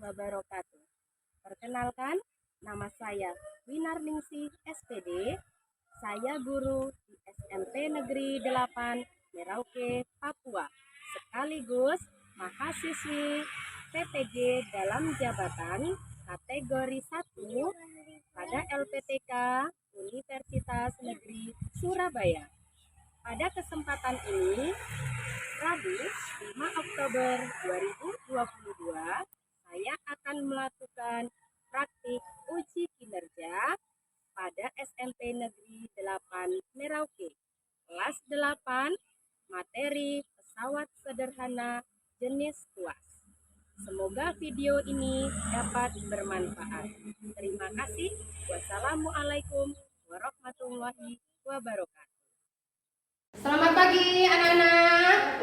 wabarakatuh. Perkenalkan, nama saya Winarningsih SPD. Saya guru di SMP Negeri 8 Merauke, Papua. Sekaligus mahasiswi PPG dalam jabatan kategori 1 pada LPTK Universitas Negeri Surabaya. Pada kesempatan ini, Rabu 5 Oktober 2022, saya akan melakukan praktik uji kinerja pada SMP Negeri 8 Merauke, kelas 8, materi pesawat sederhana jenis TUAS. Semoga video ini dapat bermanfaat. Terima kasih. Wassalamualaikum warahmatullahi wabarakatuh. Selamat pagi anak-anak.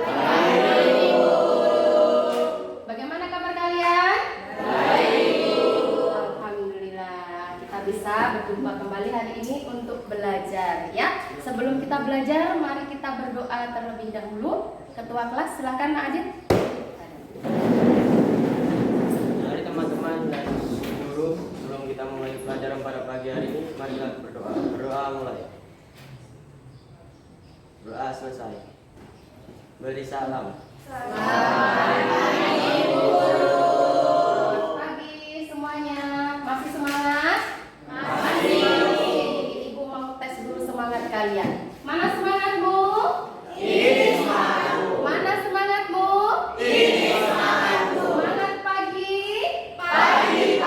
Bagaimana kabar kalian? Alhamdulillah, kita bisa berjumpa kembali hari ini untuk belajar ya. Sebelum kita belajar, mari kita berdoa terlebih dahulu. Ketua kelas silakan Nak Adit. Mari teman-teman dan guru, sebelum kita mulai pelajaran pada pagi hari ini, mari kita berdoa. Berdoa mulai. Doa selesai. Beri salam. Selamat pagi semuanya. Masih semangat? Masih. Ibu mau tes dulu semangat kalian. Mana semangatmu? Ini semangatmu. Mana semangatmu? Ini semangatmu. Semangat pagi. Pagi,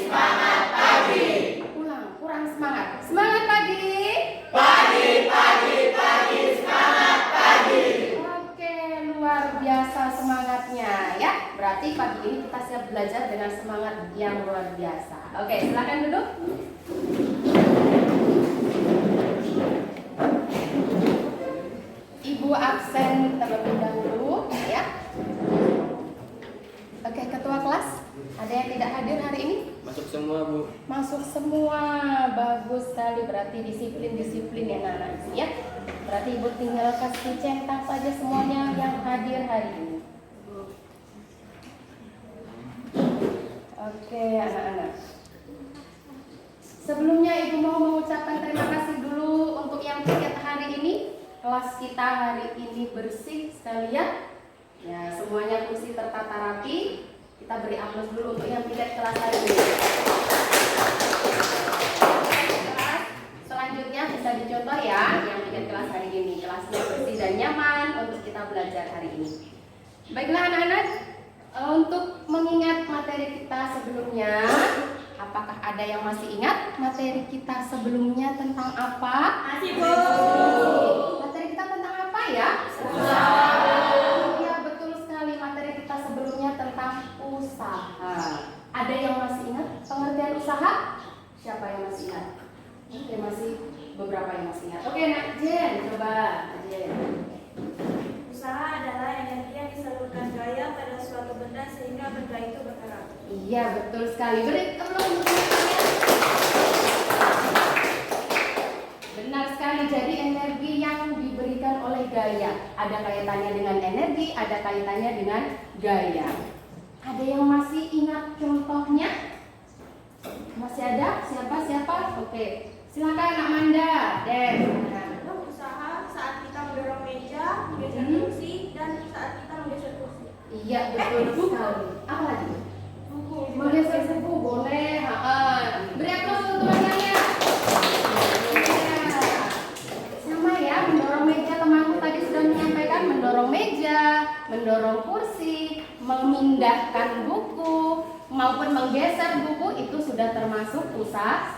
semangat pagi. Kurang semangat. Semangat pagi. Oke, luar biasa semangatnya ya. Berarti pagi ini kita siap belajar dengan semangat yang luar biasa. Oke, silakan duduk. Ibu absen terlebih dahulu ya. Oke, ketua kelas, ada yang tidak hadir hari ini? Masuk semua, Bu. Masuk semua, bagus sekali. Berarti disiplin ya anak-anak ya. Berarti ibu tinggal kasih centang saja semuanya yang hadir hari ini. Oke anak-anak. Sebelumnya ibu mau mengucapkan terima kasih dulu untuk yang piket hari ini. Kelas kita hari ini bersih sekali ya. Ya, semuanya kursi tertata rapi. Kita beri aplaus dulu untuk yang piket kelas hari ini. Selanjutnya bisa dicontoh ya yang bikin kelas hari ini. Kelasnya bersih dan nyaman untuk kita belajar hari ini. Baiklah anak-anak, untuk mengingat materi kita sebelumnya, apakah ada yang masih ingat materi kita sebelumnya tentang apa? Masih, Bu. Materi kita tentang apa ya? Iya, betul sekali. Materi kita sebelumnya tentang usaha. Ada yang masih ingat pengertian usaha? Siapa yang masih ingat? Oke, masih beberapa yang masih ingat. Oke, Nak Jen, coba Jen. Usaha adalah energi yang disalurkan gaya pada suatu benda sehingga benda itu bergerak. Iya, betul sekali. Beri tepuk tangan. Benar sekali. Jadi energi yang diberikan oleh gaya ada kaitannya dengan energi, ada kaitannya dengan gaya. Ada yang masih ingat contohnya? Masih ada? Siapa? Oke. Silakan Nak Manda. Usaha saat kita mendorong meja, menggeser kursi, dan saat kita menggeser kursi. Iya, betul sekali. Apa lagi? Buku. Menggeser buku boleh. Beri aplaus untuk teman-temannya. Ya. Sama ya, mendorong meja. Temanku tadi sudah menyampaikan mendorong meja, mendorong kursi, memindahkan buku maupun menggeser buku itu sudah termasuk usaha.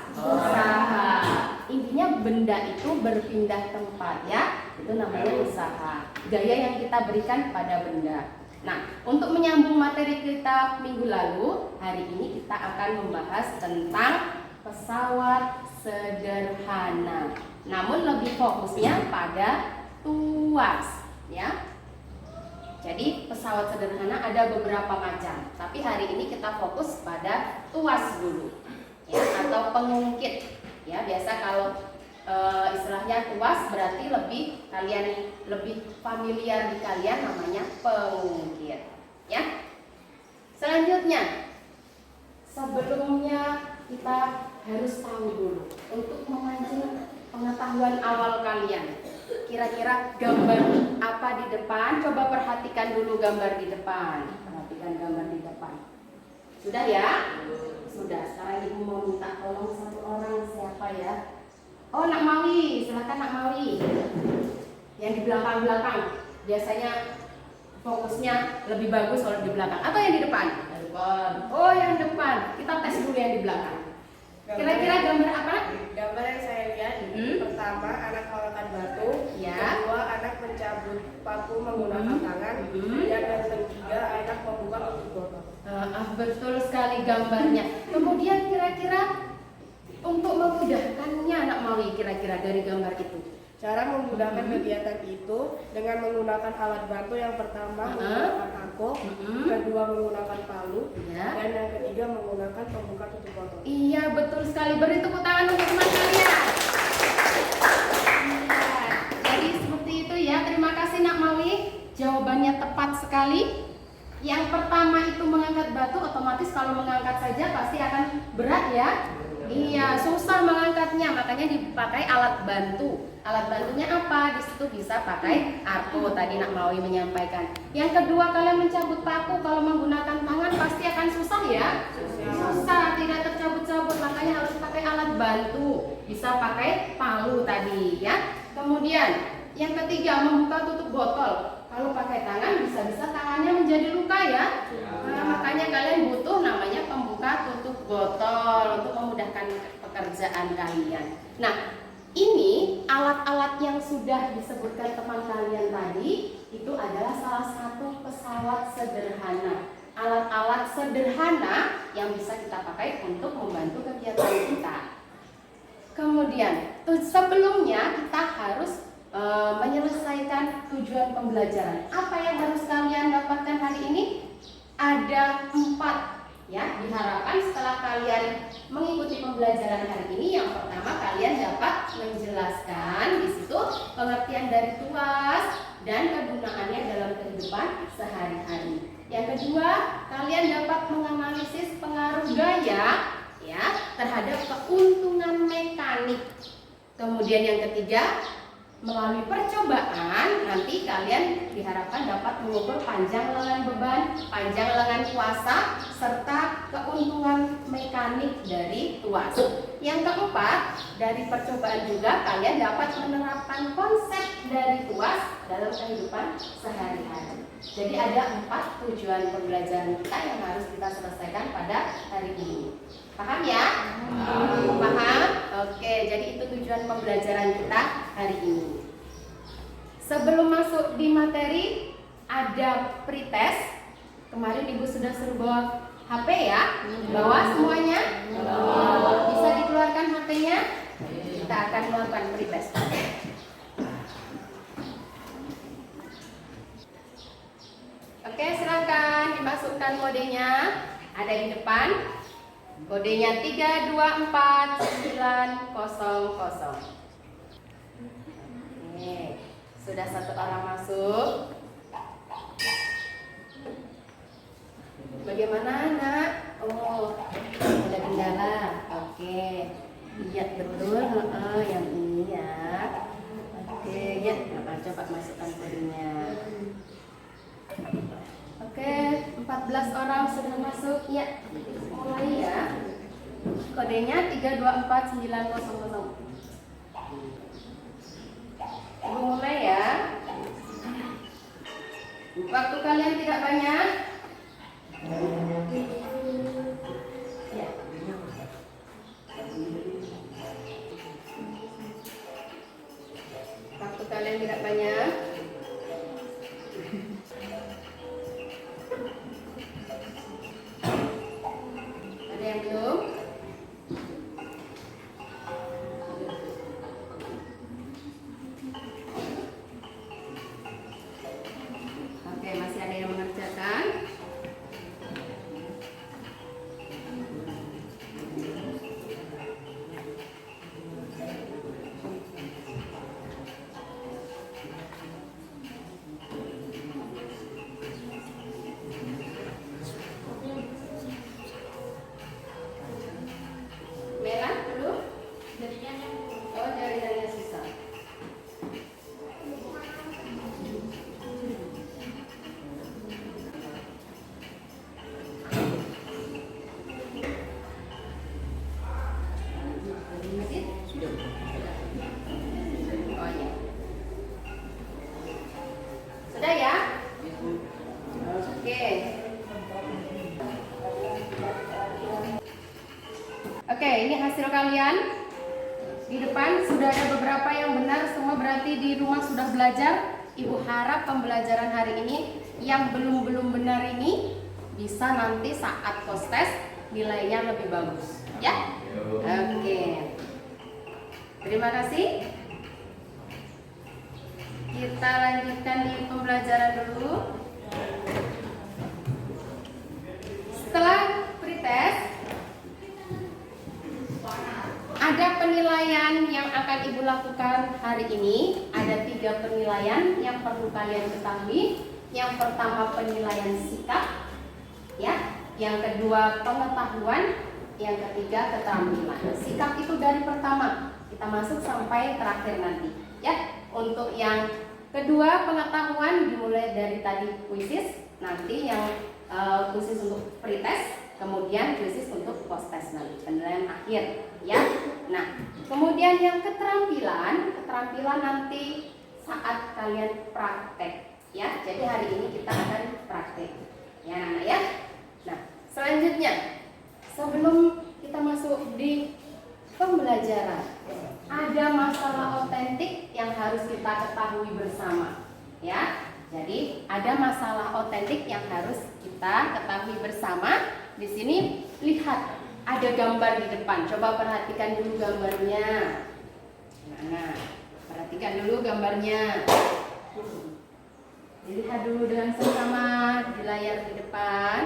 Intinya benda itu berpindah tempat ya, itu namanya usaha. Gaya yang kita berikan pada benda. Nah, untuk menyambung materi kita minggu lalu, hari ini kita akan membahas tentang pesawat sederhana. Namun lebih fokusnya pada TUAS ya. Jadi pesawat sederhana ada beberapa macam, tapi hari ini kita fokus pada TUAS dulu ya, atau pengungkit ya. Biasa kalau istilahnya TUAS berarti kalian lebih familiar di kalian namanya pengungkit ya. Selanjutnya, sebelumnya kita harus tahu dulu untuk memancing pengetahuan awal kalian. Kira-kira gambar apa di depan? Coba perhatikan dulu gambar di depan. Perhatikan gambar di depan. Sudah ya? Sudah. Sekarang ibu mau minta tolong satu orang, siapa ya? Oh, Nak Mawi. Silakan Nak Mawi. Yang di belakang-belakang. Biasanya fokusnya lebih bagus kalau di belakang. Atau yang di depan? Depan. Oh, yang depan. Kita tes dulu yang di belakang. Kira-kira gambar apa? Gambar yang saya lihat pertama anak mengangkat batu, Ya. kedua anak mencabut paku menggunakan tangan, dan yang ketiga anak membuka tutup botol. Betul sekali gambarnya. Kemudian kira-kira untuk memudahkannya Nak Mawi, kira-kira dari gambar itu. Cara memudahkan kegiatan itu dengan menggunakan alat bantu. Yang pertama menggunakan angkok, kedua menggunakan palu, Ya. dan yang ketiga menggunakan pembuka tutup botol. Iya, betul sekali. Beri tepuk tangan untuk teman kalian. Iya. Jadi seperti itu ya. Terima kasih Nak Mawi. Jawabannya tepat sekali. Yang pertama itu mengangkat batu, otomatis kalau mengangkat saja pasti akan berat ya. Iya, susah mengangkatnya, makanya dipakai alat bantu. Alat bantunya apa? Di situ bisa pakai arpo, tadi Nak Mawi menyampaikan. Yang kedua, kalian mencabut paku, kalau menggunakan tangan pasti akan susah ya. Susah, tidak tercabut-cabut, makanya harus pakai alat bantu. Bisa pakai palu tadi ya. Kemudian yang ketiga, membuka tutup botol. Kalau pakai tangan bisa-bisa tangannya menjadi luka ya. Nah, makanya kalian butuh namanya pembuka tutup botol untuk memudahkan pekerjaan kalian. Nah, ini alat-alat yang sudah disebutkan teman kalian tadi itu adalah salah satu pesawat sederhana. Alat-alat sederhana yang bisa kita pakai untuk membantu kegiatan kita. Kemudian, sebelumnya kita harus menyelesaikan tujuan pembelajaran. Apa yang harus kalian dapatkan hari ini? Ada 4 ya. Diharapkan setelah kalian mengikuti pembelajaran hari ini, yang pertama kalian dapat menjelaskan di situ pengertian dari tuas dan kegunaannya dalam kehidupan sehari-hari. Yang kedua, kalian dapat menganalisis pengaruh gaya ya terhadap keuntungan mekanik. Kemudian yang ketiga, melalui percobaan nanti kalian diharapkan dapat mengukur panjang lengan beban, panjang lengan kuasa, serta keuntungan mekanik dari tuas. Yang keempat, dari percobaan juga kalian dapat menerapkan konsep dari tuas dalam kehidupan sehari-hari. Jadi ada 4 tujuan pembelajaran kita yang harus kita selesaikan pada hari ini. Paham ya? Paham? Oke, jadi itu tujuan pembelajaran kita hari ini. Sebelum masuk di materi, ada pretest. Kemarin Ibu sudah suruh bawa HP ya? Bawa semuanya? Bisa dikeluarkan HP-nya? Kita akan melakukan pretest. Oke, silakan dimasukkan kodenya. Ada di depan. Kodenya 324900. Oke, sudah 1 orang masuk. Bagaimana nak? Oh, ada kendala. Oke, iya betul. Yang ini ya. Oke, ya. Coba masukkan kodenya. Oke, 14 orang sudah masuk. Ya, mulai ya. Kodenya 324900. Ibu mulai ya. Waktu kalian tidak banyak. Ya. Waktu kalian tidak banyak. Ada yang belum? Oke, masih ada yang mengerjakan. hasil kalian? Di depan sudah ada beberapa yang benar, semua berarti di rumah sudah belajar. Ibu harap pembelajaran hari ini yang belum benar ini bisa nanti saat post test nilainya lebih bagus, ya? Oke. Terima kasih. Kita lanjutkan di pembelajaran dulu. Setelah pretest, ada penilaian yang akan Ibu lakukan hari ini. Ada 3 penilaian yang perlu kalian ketahui. Yang pertama penilaian sikap, ya. Yang kedua pengetahuan, yang ketiga keterampilan. Sikap itu dari pertama kita masuk sampai terakhir nanti, ya. Untuk yang kedua pengetahuan dimulai dari tadi kuisis, nanti yang kuisis untuk pretest, kemudian kuisis untuk post test nanti penilaian akhir, ya. Nah, kemudian yang keterampilan nanti saat kalian praktek, ya. Jadi hari ini kita akan praktek, ya anak-anak ya. Nah, selanjutnya sebelum kita masuk di pembelajaran, ada masalah otentik yang harus kita ketahui bersama, ya. Jadi ada masalah otentik yang harus kita ketahui bersama. Di sini lihat ada gambar di depan. Coba perhatikan dulu gambarnya. Nah, perhatikan dulu gambarnya. Dilihat dulu dengan seksama di layar di depan.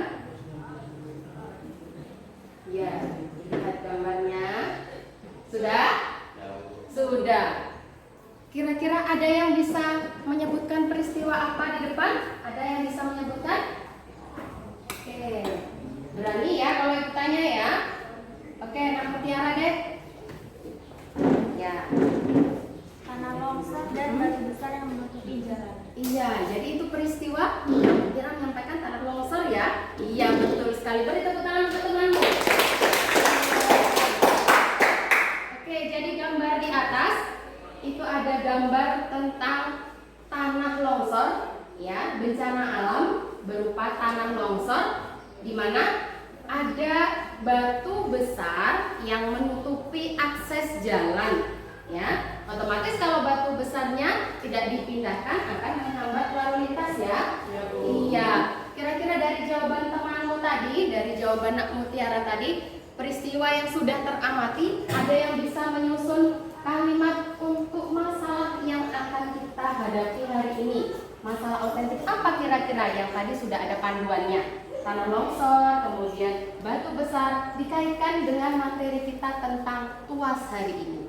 Ya, lihat gambarnya. Sudah? Sudah. Kira-kira ada yang bisa menyebutkan peristiwa apa di depan? Ada yang bisa menyebutkan? Oke. Berani ya kalau ibu tanya ya. Oke, Nak Mutiara deh. Ya. Tanah longsor dan batu besar yang menutupi jalan. Iya, jadi itu peristiwa Mutiara menyampaikan tanah longsor ya. Iya, betul sekali. Beri tepuk tangan untuk temanmu. Oke, jadi gambar di atas itu ada gambar tentang tanah longsor, ya, bencana alam berupa tanah longsor, di mana ada batu besar yang menutupi akses jalan, ya. Otomatis kalau batu besarnya tidak dipindahkan akan menghambat lalu lintas, ya. Iya. Kira-kira dari jawaban temanmu tadi, dari jawaban Nak Mutiara tadi, peristiwa yang sudah teramati, ada yang bisa menyusun kalimat untuk masalah yang akan kita hadapi hari ini. Masalah otentik apa kira-kira yang tadi sudah ada panduannya? Tanah longsor, kemudian batu besar, dikaitkan dengan materi kita tentang tuas hari ini.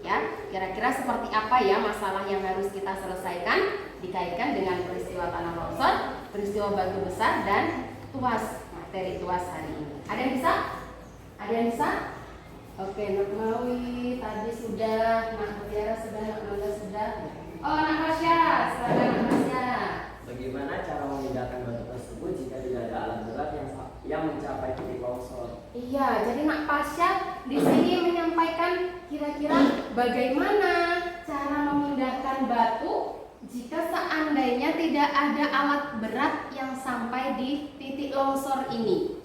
Ya, kira-kira seperti apa ya masalah yang harus kita selesaikan? Dikaitkan dengan peristiwa tanah longsor, peristiwa batu besar, dan tuas, materi tuas hari ini. Ada yang bisa? Ada yang bisa? Oke, Nak Mawi tadi sudah, Nak Mutiara sudah, Nak Mangga sudah. Oh, Nak Rasya, silakan Nak Rasya. Bagaimana cara memindahkan batu tersebut jika tidak ada alat berat yang mencapai titik longsor? Iya, jadi Nak Pasya di sini menyampaikan kira-kira bagaimana cara memindahkan batu jika seandainya tidak ada alat berat yang sampai di titik longsor ini.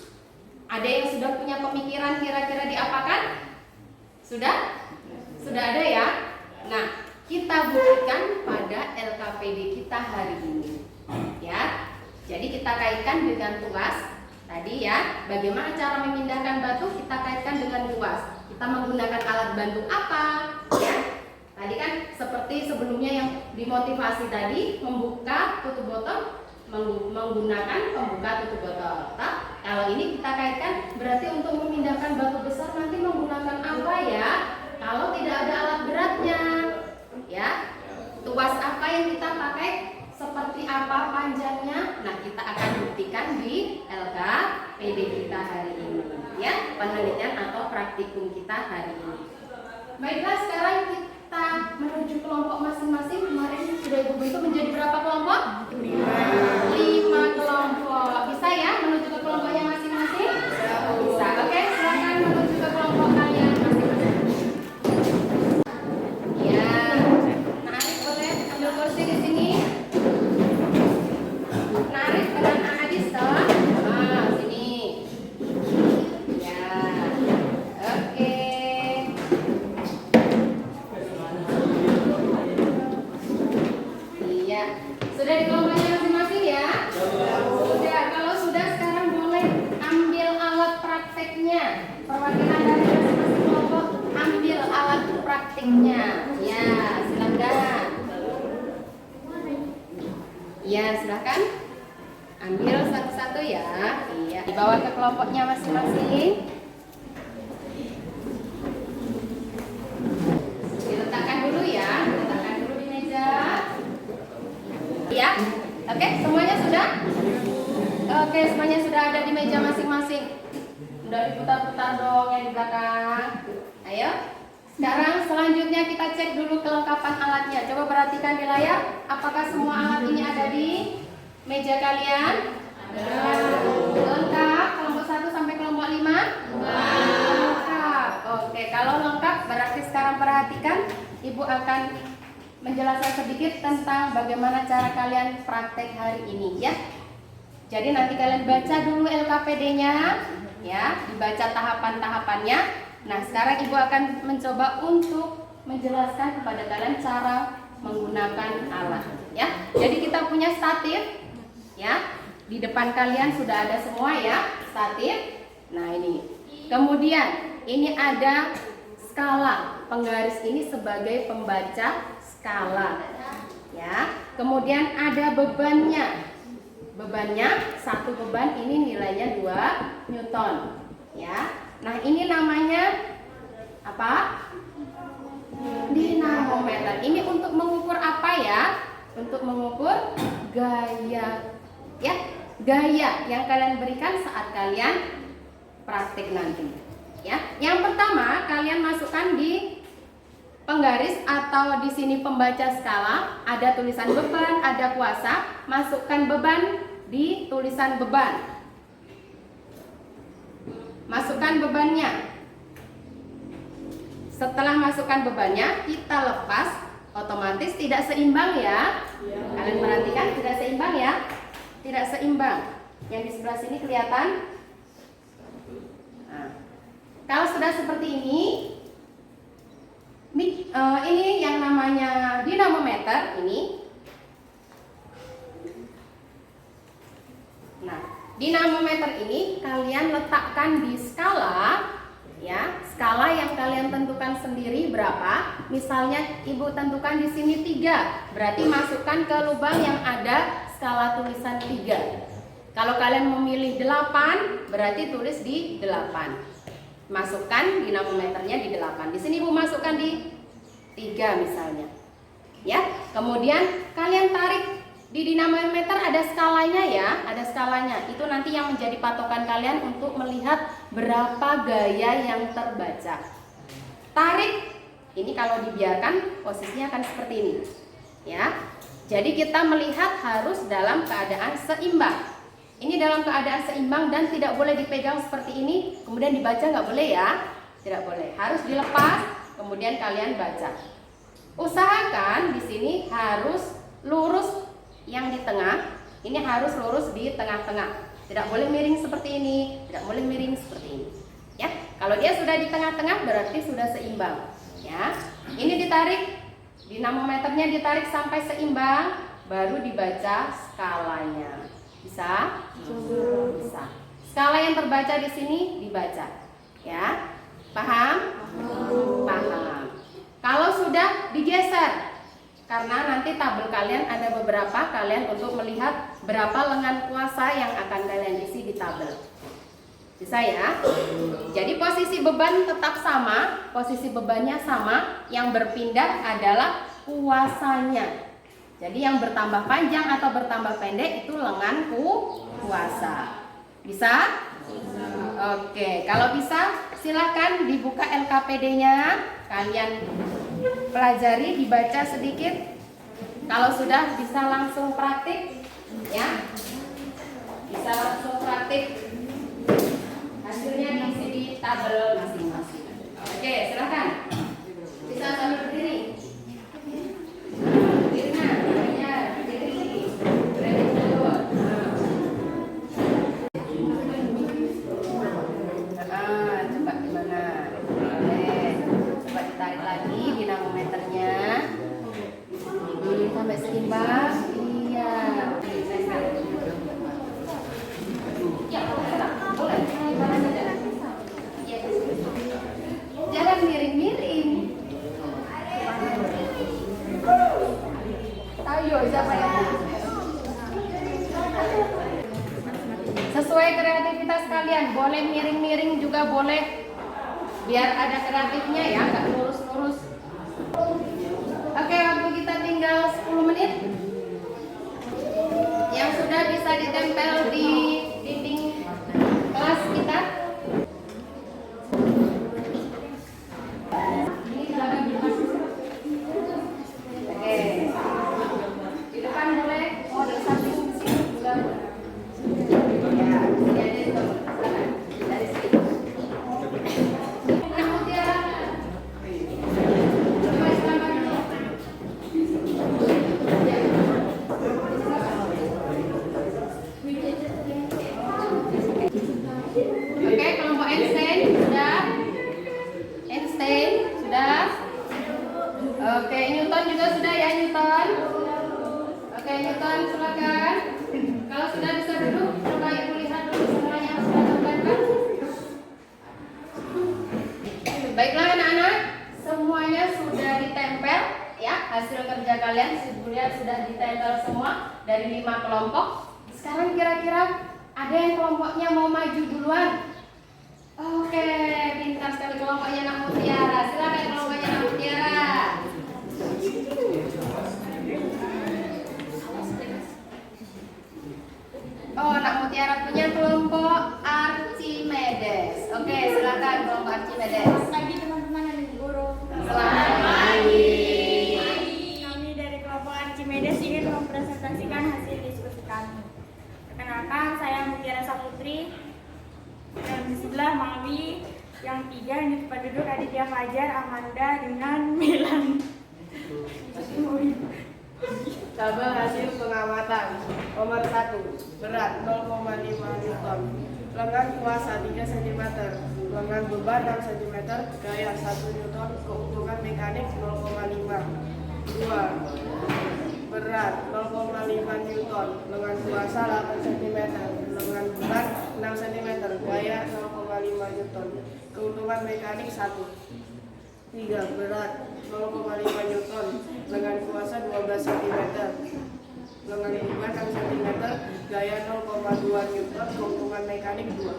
Ada yang sudah punya pemikiran kira-kira diapakan? Sudah? Sudah ada ya? Nah, kita buktikan pada LKPD kita hari ini. Ya. Jadi kita kaitkan dengan tuas. Tadi ya, bagaimana cara memindahkan batu kita kaitkan dengan tuas. Kita menggunakan alat bantu apa? Ya. Tadi kan seperti sebelumnya yang dimotivasi tadi, membuka tutup botol menggunakan pembuka tutup botol. Kalau ini kita kaitkan berarti untuk memindahkan batu besar nanti menggunakan apa ya? Kalau tidak ada alat beratnya, ya. Tuas apa yang kita pakai? Seperti apa panjangnya? Nah, kita akan buktikan di LKPD kita hari ini, ya, penelitian atau praktikum kita hari ini. Baiklah, sekarang kita menuju kelompok masing-masing. Kemarin sudah Ibu bentuk menjadi berapa kelompok? 5 kelompok. Bisa ya menuju ke kelompoknya masing-masing? Bisa. Oke, silakan menuju ke kelompok kalian masing-masing. Ya, Nah Arif boleh ambil kursi di sini. Nah Arif dengan Nak Adis toh. Sini. Ya. Oke. perwakilan dari masing-masing kelompok ambil alat praktiknya. Ya, silakan. Ya, silakan. Ambil satu-satu ya. Iya, dibawa ke kelompoknya masing-masing. Diletakkan dulu ya, diletakkan dulu di meja. Ya, oke, semuanya sudah? Oke, semuanya sudah ada di meja masing-masing. Udah diputar-putar dong yang di belakang. Ayo. Sekarang selanjutnya kita cek dulu kelengkapan alatnya. Coba perhatikan di layar, apakah semua alat ini ada di meja kalian? Lengkap, kelompok 1 sampai kelompok 5? Lengkap. Oke, kalau lengkap berarti sekarang perhatikan, Ibu akan menjelaskan sedikit tentang bagaimana cara kalian praktek hari ini ya. Jadi nanti kalian baca dulu LKPD-nya ya, dibaca tahapan-tahapannya. Nah, sekarang Ibu akan mencoba untuk menjelaskan kepada kalian cara menggunakan alat ya. Jadi kita punya statif ya. Di depan kalian sudah ada semua ya, statif. Nah, ini. Kemudian ini ada skala. Penggaris ini sebagai pembaca skala. Ya. Kemudian ada bebannya. Bebannya, satu beban ini nilainya 2 Newton. Ya. Nah, ini namanya apa? Dinamometer. Ini untuk mengukur apa ya? Untuk mengukur gaya. Ya, gaya yang kalian berikan saat kalian praktik nanti. Ya. Yang pertama, kalian masukkan di penggaris atau di sini pembaca skala, ada tulisan beban, ada kuasa, masukkan beban di tulisan beban. Masukkan bebannya. Setelah masukkan bebannya, kita lepas, otomatis tidak seimbang ya. Kalian perhatikan tidak seimbang ya. Tidak seimbang. Yang di sebelah sini kelihatan. Nah, kalau sudah seperti ini yang namanya dinamometer ini. Nah, dinamometer ini kalian letakkan di skala ya, skala yang kalian tentukan sendiri berapa. Misalnya Ibu tentukan di sini 3, berarti masukkan ke lubang yang ada skala tulisan 3. Kalau kalian memilih 8, berarti tulis di 8. Masukkan dinamometernya di 8. Di sini Ibu masukkan di 3 misalnya. Ya, kemudian kalian tarik. Di dinamometer ada skalanya ya, ada skalanya. Itu nanti yang menjadi patokan kalian untuk melihat berapa gaya yang terbaca. Tarik, ini kalau dibiarkan posisinya akan seperti ini. Ya. Jadi kita melihat harus dalam keadaan seimbang. Ini dalam keadaan seimbang dan tidak boleh dipegang seperti ini, kemudian dibaca nggak boleh ya. Tidak boleh, harus dilepas, kemudian kalian baca. Usahakan di sini harus lurus. Yang di tengah ini harus lurus di tengah-tengah, tidak boleh miring seperti ini, tidak boleh miring seperti ini ya. Kalau dia sudah di tengah-tengah berarti sudah seimbang ya. Ini ditarik, dinamometernya ditarik sampai seimbang, baru dibaca skalanya. Bisa? Bisa. Skala yang terbaca di sini dibaca ya. Paham? Paham. Kalau sudah digeser, karena nanti tabel kalian ada beberapa, kalian untuk melihat berapa lengan kuasa yang akan kalian isi di tabel. Bisa ya? Jadi posisi beban tetap sama, posisi bebannya sama, yang berpindah adalah kuasanya. Jadi yang bertambah panjang atau bertambah pendek itu lengan kuasa. Bisa? Oke, kalau bisa silakan dibuka LKPD-nya, kalian pelajari, dibaca sedikit. Kalau sudah bisa langsung praktik ya. Bisa langsung praktik. Hasilnya diisi di tabel masing-masing. Oke, silakan. Bisa sambil berdiri. Irna, ya, berdiri. Berdiri dulu. Coba gimana? Coba ditarik lagi dinamometernya. Sampai seimbang. Iya. Ya, boleh. Boleh. Gimana saja. boleh miring-miring juga boleh. Biar ada kreatifnya ya, nggak lurus-lurus. Oke, waktu kita tinggal 10 menit. Yang sudah bisa ditempel di dinding kelas kita. Ini silakan dimasuk. Oke. Di depan boleh, oh di samping sini juga boleh. Ya, jadi silakan dari sini. Nak Mutiara. Coba selamat dulu. Oke, kelompok Einstein sudah. Einstein sudah. Oke, Newton juga sudah ya, Newton. Oke, Newton silakan. Kalau sudah bisa duduk, coba ibu lihat dulu semuanya yang sudah tertempel. Baiklah anak-anak, semuanya sudah ditempel ya. Hasil kerja kalian sudah ditempel semua dari 5 kelompok. Sekarang kira-kira ada yang kelompoknya mau maju duluan? Oke, pintar sekali kelompoknya Nak Mutiara. Silakan kelompoknya Nak Mutiara. Oh, Nak Mutiara punya kelompok Archimedes. Oke, silakan kelompok Archimedes. Selamat pagi teman-teman dan ibu guru. Selamat pagi. Kami dari kelompok Archimedes ingin mempresentasikan hasil diskusi kami. Perkenalkan, saya Mutiara Saputri. Yang di sebelah Mawi, yang 3 yang di tempat duduk Aditya Fajar, Amanda dengan Milan. Tabel hasil pengamatan. Nomor 1, berat 0,5 Newton. Lengan kuasa 3 cm. Lengan beban 6 cm. Gaya 1 Newton. Keuntungan mekanik 0,5. 2. Berat 0,5 Newton. Lengan kuasa 8 cm. Lengan beban 6 cm. Gaya 0,5 Newton. Keuntungan mekanik 1. 3. Berat 0,5 Newton. Lengan kuasa 12 cm. Lengan beban 6 cm. Gaya 0,2 Newton. Keuntungan mekanik 2.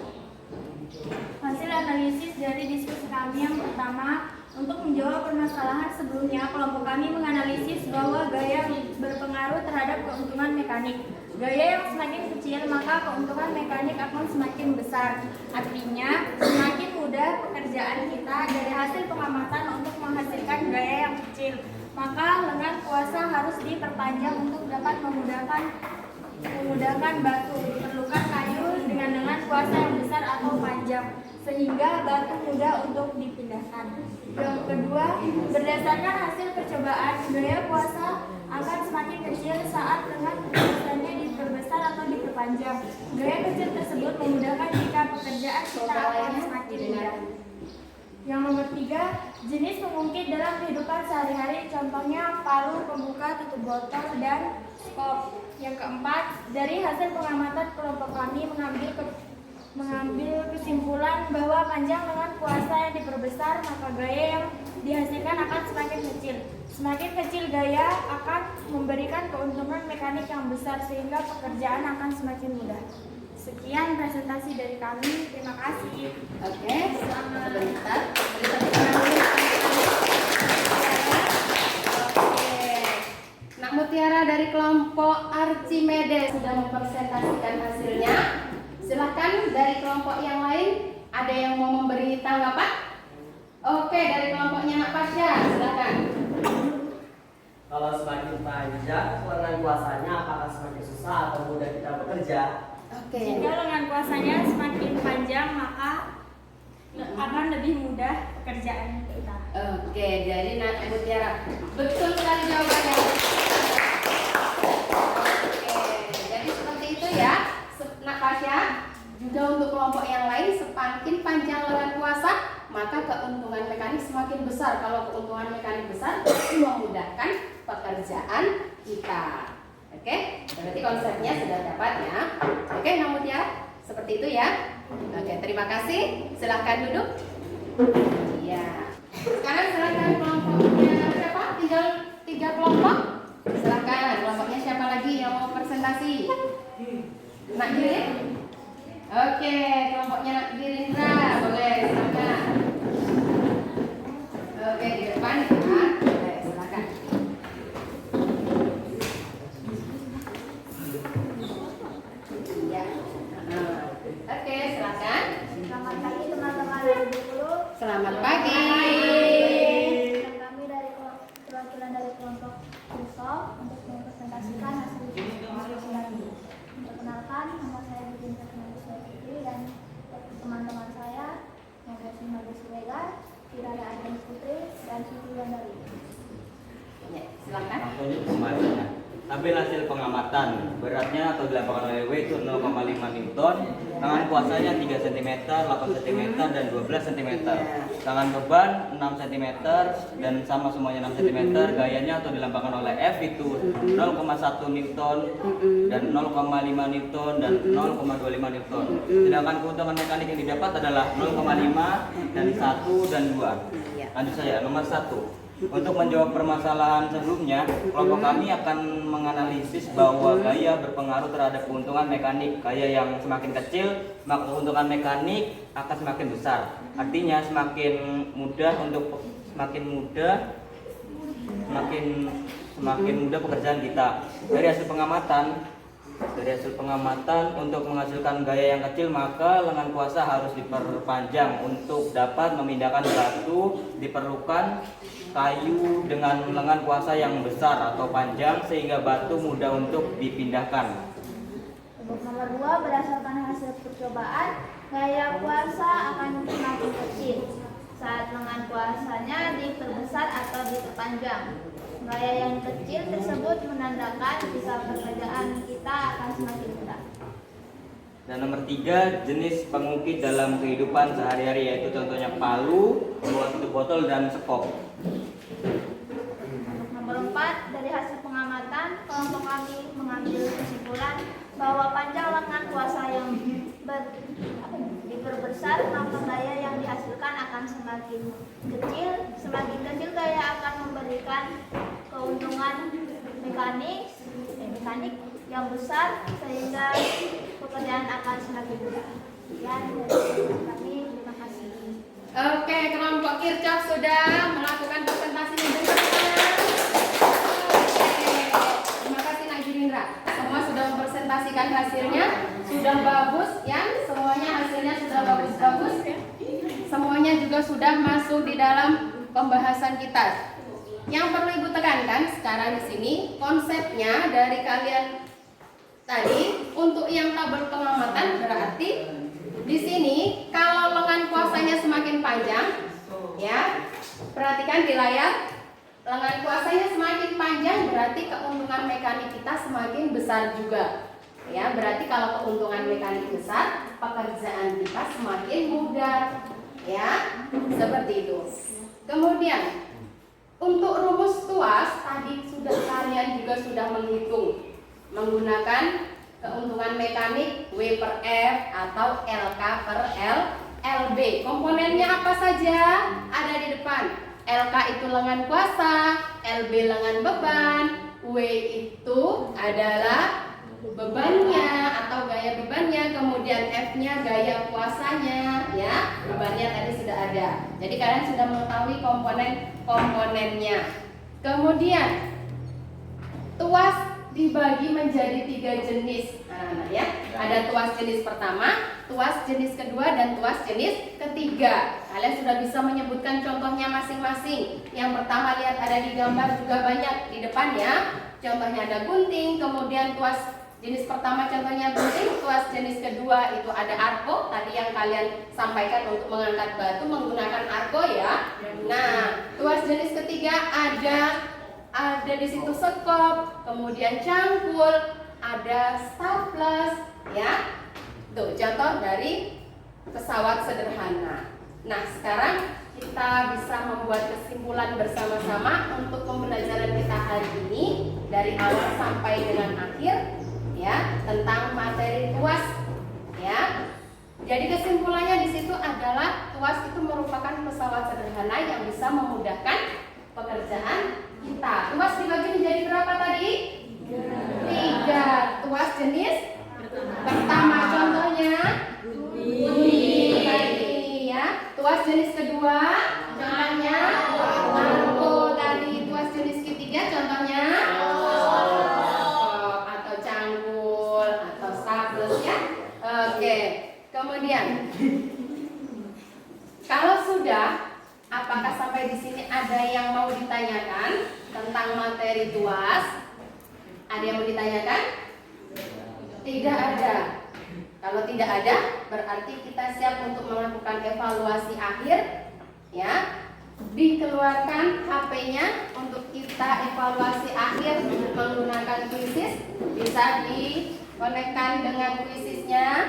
Hasil analisis dari diskusi kami yang pertama, untuk menjawab permasalahan sebelumnya, kelompok kami menganalisis bahwa gaya berpengaruh terhadap keuntungan mekanik. Gaya yang semakin kecil, maka keuntungan mekanik akan semakin besar. Artinya, semakin mudah pekerjaan kita dari hasil pengamatan untuk menghasilkan gaya yang kecil. Maka lengan kuasa harus diperpanjang untuk dapat memudahkan batu. Diperlukan kayu dengan lengan kuasa yang besar atau panjang, sehingga batu mudah untuk dipindahkan. Yang kedua, berdasarkan hasil percobaan, gaya kuasa akan semakin kecil saat lengan kuasanya diperbesar atau diperpanjang. Gaya kecil tersebut memudahkan jika pekerjaan kita akan semakin mudah. Yang nomor 3, jenis pengungkit dalam kehidupan sehari-hari, contohnya palu, pembuka, tutup botol, dan skop. Yang keempat, dari hasil pengamatan kelompok kami mengambil kesimpulan bahwa panjang lengan kuasa yang diperbesar, maka gaya yang dihasilkan akan semakin kecil. Semakin kecil gaya akan memberikan keuntungan mekanik yang besar, sehingga pekerjaan akan semakin mudah. Sekian presentasi dari kami. Terima kasih. Oke, Selamat. sebentar. Oke, Nak Mutiara dari kelompok Archimedes sudah mempresentasikan hasilnya. Silahkan dari kelompok yang lain, ada yang mau memberi tanggapan? Oke, dari kelompoknya Nak Pasya, silahkan. Kalau semakin panjang lengan kuasanya, apakah semakin susah atau mudah kita bekerja? Oke. Jika lengan kuasanya semakin panjang, maka akan lebih mudah pekerjaan kita. Oke, jadi Nak Mutiara betul sekali jawabannya. Oke, jadi seperti itu ya, Nak Pasya. Juga untuk kelompok yang lain, semakin panjang lengan kuasa, maka keuntungan mekanik semakin besar. Kalau keuntungan mekanik besar, memudahkan pekerjaan kita. Oke, berarti konsepnya sudah dapat ya. Oke, Nak Mutiara, seperti itu ya. Oke, terima kasih. Silahkan duduk. Iya. Sekarang silahkan kelompoknya siapa? Tinggal 3 kelompok. Silahkan kelompoknya siapa lagi yang mau presentasi? Nak Jirin? Oke, kelompoknya Nak Girindra, boleh silakan. Oke, di depan ya. Boleh, silakan. Ya. Oke, silakan. Selamat pagi teman-teman dari guru. Selamat pagi. Dan kami dari perwakilan dari kelompok Yusuf untuk mempresentasikan hasil diskusi lagi. Perkenalkan, nama saya Budin Teknologi Putri dan teman-teman saya Nagasi Madu Suregar, Kirana Adem Putri, dan Siti Wandari. Ya, silakan. Langsung aja ke pembahasannya. Tabel hasil pengamatan, beratnya atau dilakukan oleh W itu 0,5 Newton, tangan kuasanya 3 cm, 8 cm, dan 12 cm. Tangan beban 6 cm dan sama semuanya 6 cm. Gayanya atau dilambangkan oleh F itu 0,1 Newton dan 0,5 Newton dan 0,25 Newton. Sedangkan keuntungan mekanik yang didapat adalah 0,5 dan 1 dan 2. Lanjut saja, nomor 1. Untuk menjawab permasalahan sebelumnya, kelompok kami akan menganalisis bahwa gaya berpengaruh terhadap keuntungan mekanik. Gaya yang semakin kecil, maka keuntungan mekanik akan semakin besar. Artinya semakin mudah pekerjaan kita. Dari hasil pengamatan untuk menghasilkan gaya yang kecil, maka lengan kuasa harus diperpanjang. Untuk dapat memindahkan batu diperlukan kayu dengan lengan kuasa yang besar atau panjang sehingga batu mudah untuk dipindahkan. Untuk nomor 2, berdasarkan hasil percobaan, gaya kuasa akan semakin kecil saat lengan kuasanya diperbesar atau diperpanjang. Gaya yang kecil tersebut menandakan jika pekerjaan kita akan semakin mudah. Dan nomor 3, jenis pengukit dalam kehidupan sehari-hari, yaitu contohnya palu, buah tutup botol, dan sekop. Nomor 4, dari hasil pengamatan, kelompok kami mengambil kesimpulan bahwa panjang lengan kuasa yang diperbesar, maka gaya yang dihasilkan akan semakin kecil. Semakin kecil gaya akan memberikan keuntungan mekanik yang besar sehingga pekerjaan akan semakin mudah. Sekian dari kami, terima kasih. Oke, kelompok Kirchhoff sudah melakukan presentasi minggu depan. Terima kasih Nak Girindra. Semua sudah mempresentasikan hasilnya, sudah bagus ya. Semuanya hasilnya sudah bagus-bagus. Semuanya juga sudah masuk di dalam pembahasan kita. Yang perlu Ibu tekankan sekarang di sini konsepnya dari kalian tadi untuk yang tabel pengamatan berarti di sini kalau lengan kuasanya semakin panjang, ya perhatikan di layar, lengan kuasanya semakin panjang berarti keuntungan mekanik kita semakin besar juga. Ya berarti kalau keuntungan mekanik besar, pekerjaan kita semakin mudah. Ya seperti itu. Kemudian untuk rumus tuas tadi kalian juga sudah menghitung menggunakan keuntungan mekanik W per F atau LK per LB. Komponennya apa saja? Ada di depan. LK itu lengan kuasa, LB lengan beban, W itu adalah bebannya atau gaya bebannya, kemudian F-nya gaya kuasanya, ya. Bebannya tadi sudah ada. Jadi kalian sudah mengetahui komponennya. Kemudian tuas dibagi menjadi 3 jenis. Ya. Ada tuas jenis pertama, tuas jenis kedua, dan tuas jenis ketiga. Kalian sudah bisa menyebutkan contohnya masing-masing. Yang pertama lihat ada di gambar juga banyak di depan ya. Contohnya ada gunting, kemudian tuas jenis pertama contohnya gunting, tuas jenis kedua itu ada arco, tadi yang kalian sampaikan untuk mengangkat batu menggunakan arco ya. Nah, tuas jenis ketiga ada di situ sekop, kemudian cangkul, ada staples ya. Tuh contoh dari pesawat sederhana. Nah, sekarang kita bisa membuat kesimpulan bersama-sama untuk pembelajaran kita hari ini dari awal sampai dengan akhir ya tentang materi tuas ya. Jadi kesimpulannya di situ adalah tuas itu merupakan pesawat sederhana yang bisa memudahkan pekerjaan kita. Tuas dibagi menjadi berapa tadi? 3. Tuas jenis pertama contohnya tuas jenis kedua, contohnya lampu. Tadi tuas jenis ketiga, contohnya atau cangkul atau stables ya. Oke, kemudian kalau sudah, apakah sampai di sini ada yang mau ditanyakan tentang materi tuas? Ada yang mau ditanyakan? Tidak ada. Kalau tidak ada, berarti kita siap untuk melakukan evaluasi akhir, ya. Dikeluarkan HP-nya untuk kita evaluasi akhir menggunakan Quizzes. Bisa dikonekkan dengan Quizzesnya.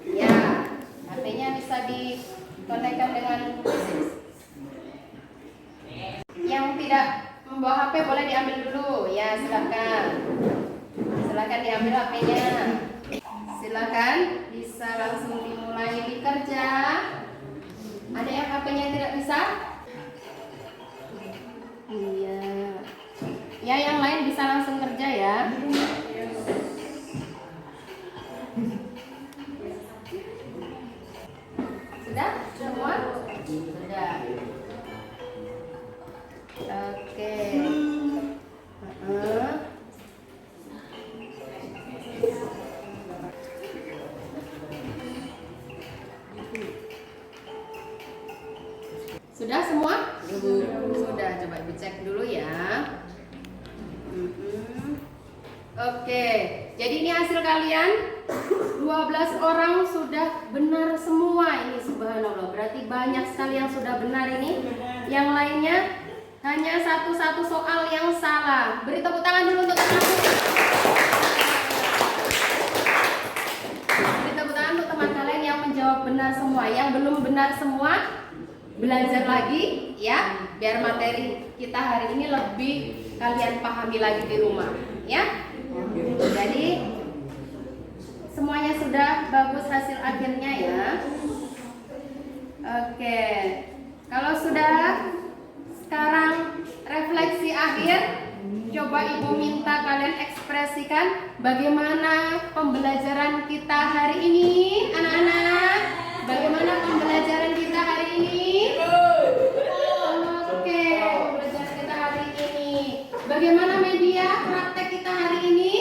Ya, HP-nya bisa dikonekkan dengan Quizzes. Yang tidak membawa HP boleh diambil dulu, ya silakan. Silakan diambil HP-nya. Silakan bisa langsung dimulai bekerja. Ada yang HP-nya tidak bisa? Iya. Ya, yang lain bisa langsung kerja ya. Sudah? Semua? Sudah. Oke. Sudah semua? Sudah, coba dicek dulu ya. Oke, jadi ini hasil kalian 12 orang sudah benar semua ini, subhanallah. Berarti banyak sekali yang sudah benar ini. Yang lainnya hanya satu soal yang salah. Beri tepuk tangan dulu untuk teman-teman. Beri tepuk tangan untuk teman kalian yang menjawab benar semua. Yang belum benar semua, belajar lagi ya, biar materi kita hari ini lebih kalian pahami lagi di rumah ya. Jadi semuanya sudah bagus hasil akhirnya ya. Oke, kalau sudah, sekarang refleksi akhir. Coba ibu minta kalian ekspresikan bagaimana pembelajaran kita hari ini, anak-anak. Bagaimana pembelajaran kita hari ini? Oke, pembelajaran kita hari ini. Bagaimana media praktek kita hari ini?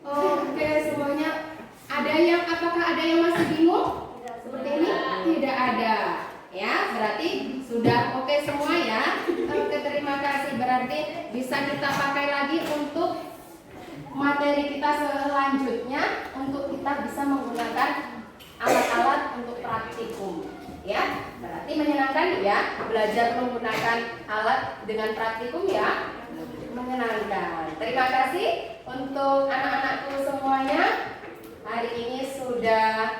Oke, semuanya. Apakah ada yang masih bingung? Seperti ini? Tidak ada. Ya, berarti sudah oke semua ya. Oke, terima kasih. Berarti bisa kita pakai lagi untuk materi kita selanjutnya, untuk kita bisa menggunakan alat-alat untuk praktikum. Ya, berarti menyenangkan ya belajar menggunakan alat dengan praktikum ya. Menyenangkan. Terima kasih untuk anak-anakku semuanya. Hari ini sudah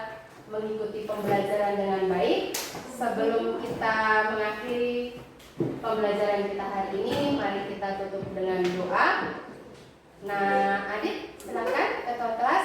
mengikuti pembelajaran dengan baik. Sebelum kita mengakhiri pembelajaran kita hari ini, mari kita tutup dengan doa. Nah, adik silakan ketua kelas.